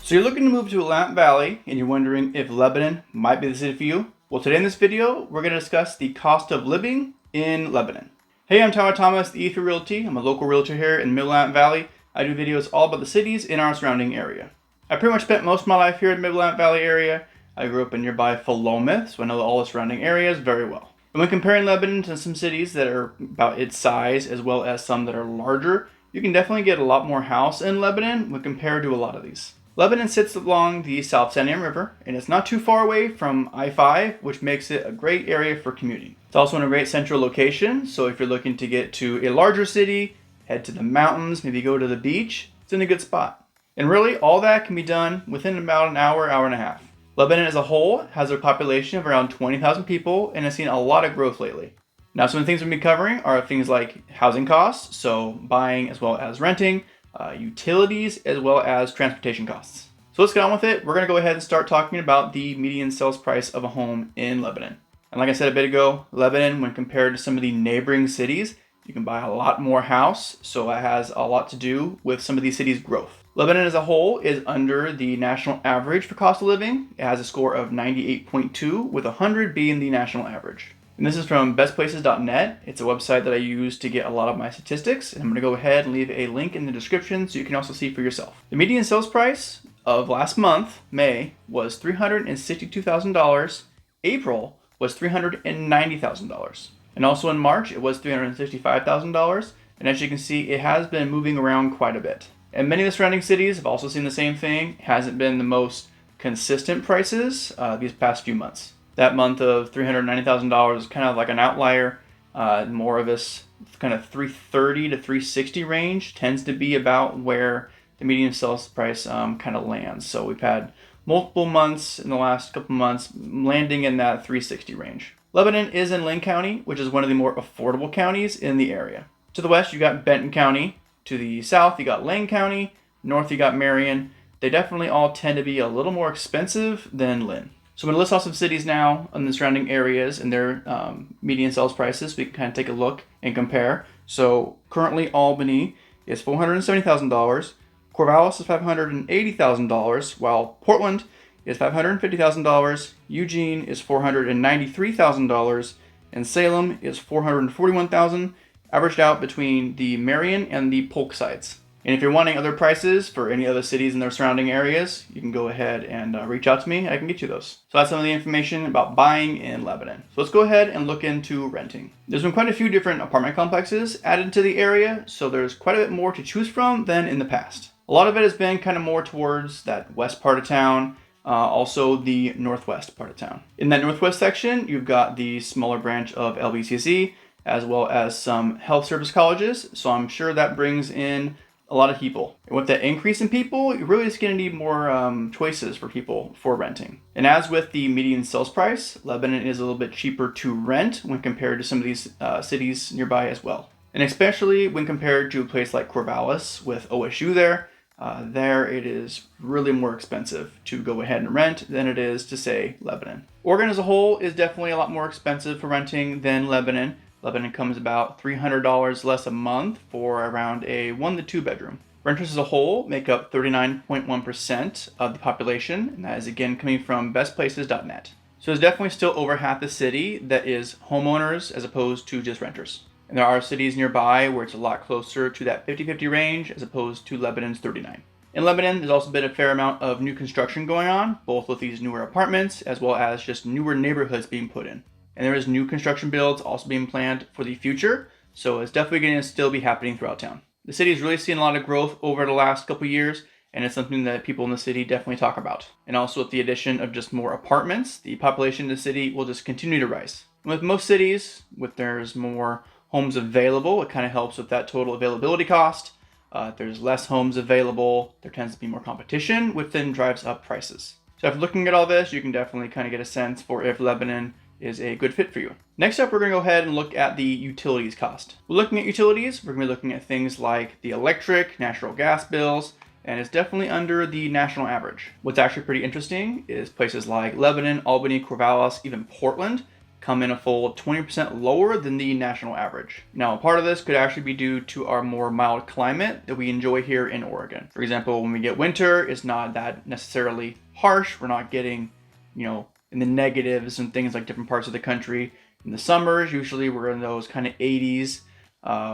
So you're looking to move to Willamette Valley and you're wondering if Lebanon might be the city for you? Well, today in this video, we're going to discuss the cost of living in Lebanon. Hey, I'm Tyler Thomas, the E3 Realty. I'm a local realtor here in Mid-Willamette Valley. I do videos all about the cities in our surrounding area. I pretty much spent most of my life here in the Mid-Willamette Valley area. I grew up in nearby Philomath, so I know all the surrounding areas very well. And when comparing Lebanon to some cities that are about its size as well as some that are larger, you can definitely get a lot more house in Lebanon when compared to a lot of these. Lebanon sits along the South San Am River, and it's not too far away from I-5, which makes it a great area for commuting. It's also in a great central location, so if you're looking to get to a larger city, head to the mountains, maybe go to the beach, it's in a good spot. And really, all that can be done within about an hour, hour and a half. Lebanon as a whole has a population of around 20,000 people and has seen a lot of growth lately. Now, some of the things we'll be covering are things like housing costs, so buying as well as renting, utilities, as well as transportation costs. So let's get on with it. We're going to go ahead and start talking about the median sales price of a home in Lebanon. And like I said a bit ago, Lebanon, when compared to some of the neighboring cities, you can buy a lot more house, so it has a lot to do with some of these cities' growth. Lebanon as a whole is under the national average for cost of living. It has a score of 98.2, with 100 being the national average. And this is from bestplaces.net. It's a website that I use to get a lot of my statistics. And I'm going to go ahead and leave a link in the description so you can also see for yourself. The median sales price of last month, May, was $362,000. April was $390,000. And also in March, it was $365,000. And as you can see, it has been moving around quite a bit. And many of the surrounding cities have also seen the same thing. It hasn't been the most consistent prices these past few months. That month of $390,000 is kind of like an outlier. More of this kind of 330 to 360 range tends to be about where the median sales price kind of lands. So we've had multiple months in the last couple months landing in that 360 range. Lebanon is in Lynn County, which is one of the more affordable counties in the area. To the west, you got Benton County. To the south, you got Lane County. North, you got Marion. They definitely all tend to be a little more expensive than Lynn. So I'm going to list off some cities now in the surrounding areas and their median sales prices. So we can kind of take a look and compare. So currently Albany is $470,000. Corvallis is $580,000, while Portland is $550,000. Eugene is $493,000, and Salem is $441,000, averaged out between the Marion and the Polk sites. And if you're wanting other prices for any other cities in their surrounding areas, you can go ahead and reach out to me. I can get you those. So that's some of the information about buying in Lebanon. So let's go ahead and look into renting. There's been quite a few different apartment complexes added to the area, so there's quite a bit more to choose from than in the past. A lot of it has been kind of more towards that west part of town, also the northwest part of town. In that northwest section, you've got the smaller branch of LBCC, as well as some health service colleges, so I'm sure that brings in a lot of people. And with that increase in people, you're really just going to need more choices for people for renting. And as with the median sales price, Lebanon is a little bit cheaper to rent when compared to some of these cities nearby as well. And especially when compared to a place like Corvallis with OSU there it is really more expensive to go ahead and rent than it is to, say, Lebanon. Oregon as a whole is definitely a lot more expensive for renting than Lebanon. Lebanon comes about $300 less a month for around a 1 to 2 bedroom. Renters as a whole make up 39.1% of the population, and that is again coming from bestplaces.net. So there's definitely still over half the city that is homeowners as opposed to just renters. And there are cities nearby where it's a lot closer to that 50-50 range as opposed to Lebanon's 39. In Lebanon, there's also been a fair amount of new construction going on, both with these newer apartments as well as just newer neighborhoods being put in. And there is new construction builds also being planned for the future, so it's definitely going to still be happening throughout town. The city has really seen a lot of growth over the last couple years, and it's something that people in the city definitely talk about. And also with the addition of just more apartments, the population in the city will just continue to rise. And with most cities, there's more homes available, it kind of helps with that total availability cost. If there's less homes available, there tends to be more competition, which then drives up prices. So after looking at all this, you can definitely kind of get a sense for if Lebanon is a good fit for you. Next up, we're going to go ahead and look at the utilities cost. We're looking at utilities. We're going to be looking at things like the electric, natural gas bills, and it's definitely under the national average. What's actually pretty interesting is places like Lebanon, Albany, Corvallis, even Portland come in a full 20% lower than the national average. Now, part of this could actually be due to our more mild climate that we enjoy here in Oregon. For example, when we get winter, it's not that necessarily harsh. We're not getting, in the negatives and things like different parts of the country. In the summers, usually we're in those kind of 80s.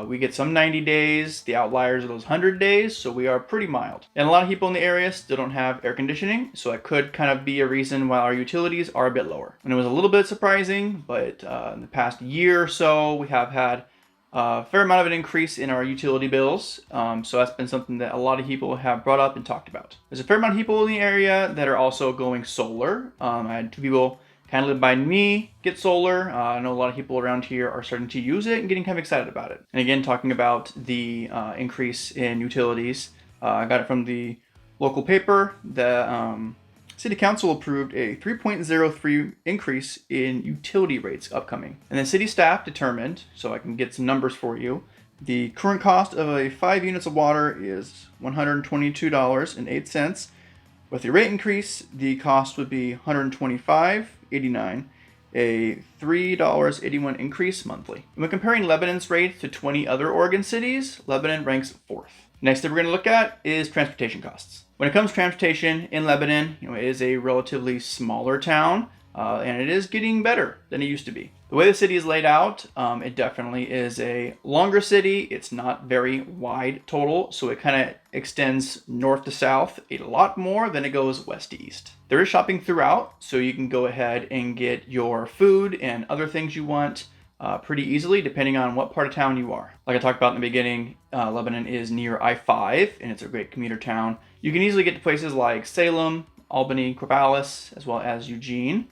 We get some 90 days. The outliers are those 100 days, so we are pretty mild. And a lot of people in the area still don't have air conditioning, so that could kind of be a reason why our utilities are a bit lower. And it was a little bit surprising, but in the past year or so, we have had a fair amount of an increase in our utility bills. So that's been something that a lot of people have brought up and talked about. There's a fair amount of people in the area that are also going solar. I had two people kind of live by me get solar. I know a lot of people around here are starting to use it and getting kind of excited about it. And again, talking about the increase in utilities, I got it from the local paper. The City Council approved a 3.03 increase in utility rates upcoming. And then city staff determined, so I can get some numbers for you, the current cost of a 5 units of water is $122.08. With the rate increase, the cost would be $125.89, a $3.81 increase monthly. When comparing Lebanon's rates to 20 other Oregon cities, Lebanon ranks 4th. Next thing we're going to look at is transportation costs. When it comes to transportation in Lebanon, it is a relatively smaller town, and it is getting better than it used to be. The way the city is laid out, it definitely is a longer city. It's not very wide total, so it kind of extends north to south a lot more than it goes west to east. There is shopping throughout, so you can go ahead and get your food and other things you want pretty easily depending on what part of town you are. Like I talked about in the beginning, Lebanon is near I-5 and it's a great commuter town. You can easily get to places like Salem, Albany, Corvallis, as well as Eugene.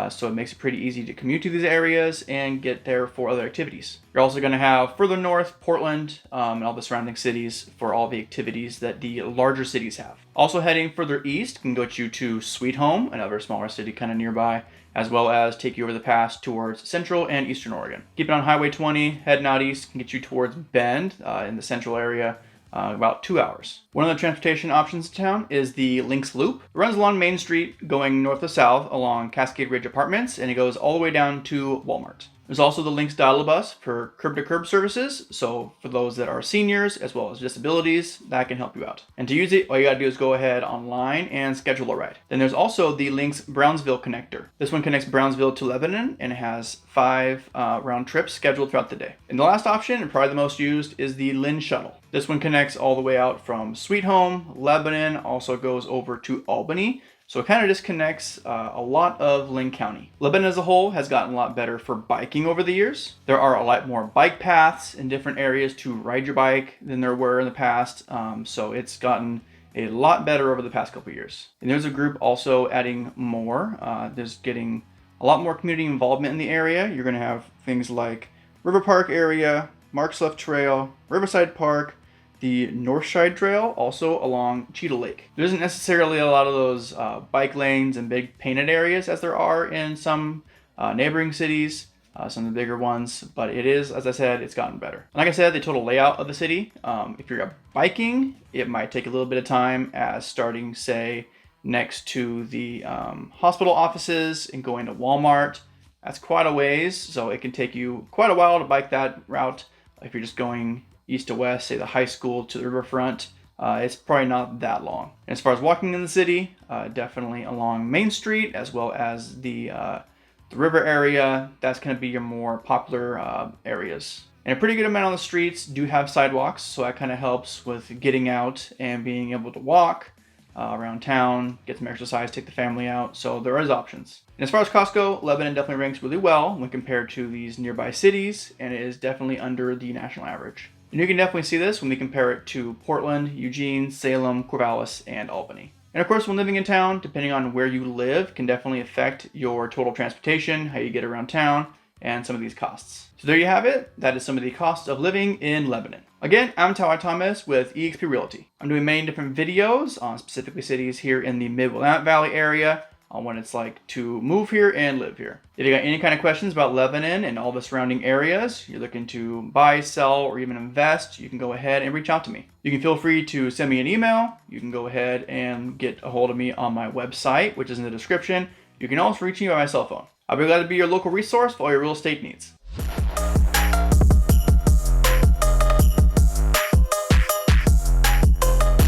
So it makes it pretty easy to commute to these areas and get there for other activities. You're also going to have further north, Portland, and all the surrounding cities for all the activities that the larger cities have. Also heading further east can get you to Sweet Home, another smaller city kind of nearby, as well as take you over the pass towards central and eastern Oregon. Keep it on Highway 20, heading out east can get you towards Bend in the central area. About 2 hours. One of the transportation options in town is the Lynx Loop. It runs along Main Street going north to south along Cascade Ridge Apartments, and it goes all the way down to Walmart. There's also the Lynx Dial-A-Bus for curb-to-curb services, so for those that are seniors as well as disabilities, that can help you out. And to use it, all you gotta do is go ahead online and schedule a ride. Then there's also the Lynx Brownsville connector. This one connects Brownsville to Lebanon and it has 5 round trips scheduled throughout the day. And the last option, and probably the most used, is the Lynn Shuttle. This one connects all the way out from Sweet Home, Lebanon, also goes over to Albany. So it kind of disconnects a lot of Lynn County. Lebanon as a whole has gotten a lot better for biking over the years. There are a lot more bike paths in different areas to ride your bike than there were in the past. So it's gotten a lot better over the past couple of years. And there's a group also adding more. There's getting a lot more community involvement in the area. You're going to have things like River Park area, Mark's Left Trail, Riverside Park, the Northside Trail, also along Cheetah Lake. There isn't necessarily a lot of those bike lanes and big painted areas as there are in some neighboring cities, some of the bigger ones, but it is, as I said, it's gotten better. And like I said, the total layout of the city, if you're biking, it might take a little bit of time as starting, say, next to the hospital offices and going to Walmart. That's quite a ways, so it can take you quite a while to bike that route. If you're just going east to west, say the high school to the riverfront, it's probably not that long. And as far as walking in the city, definitely along Main Street as well as the river area, that's going to be your more popular areas. And a pretty good amount of the streets do have sidewalks, so that kind of helps with getting out and being able to walk around town, get some exercise, take the family out, so there is options. And as far as costs go, Lebanon definitely ranks really well when compared to these nearby cities, and it is definitely under the national average. And you can definitely see this when we compare it to Portland, Eugene, Salem, Corvallis, and Albany. And of course, when living in town, depending on where you live, can definitely affect your total transportation, how you get around town, and some of these costs. So there you have it. That is some of the costs of living in Lebanon. Again, I'm Tyler Thomas with eXp Realty. I'm doing many different videos on specifically cities here in the Mid-Willamette Valley area, on what it's like to move here and live here. If you got any kind of questions about Lebanon and all the surrounding areas, you're looking to buy, sell, or even invest, you can go ahead and reach out to me. You can feel free to send me an email. You can go ahead and get a hold of me on my website, which is in the description. You can also reach me by my cell phone. I'll be glad to be your local resource for all your real estate needs.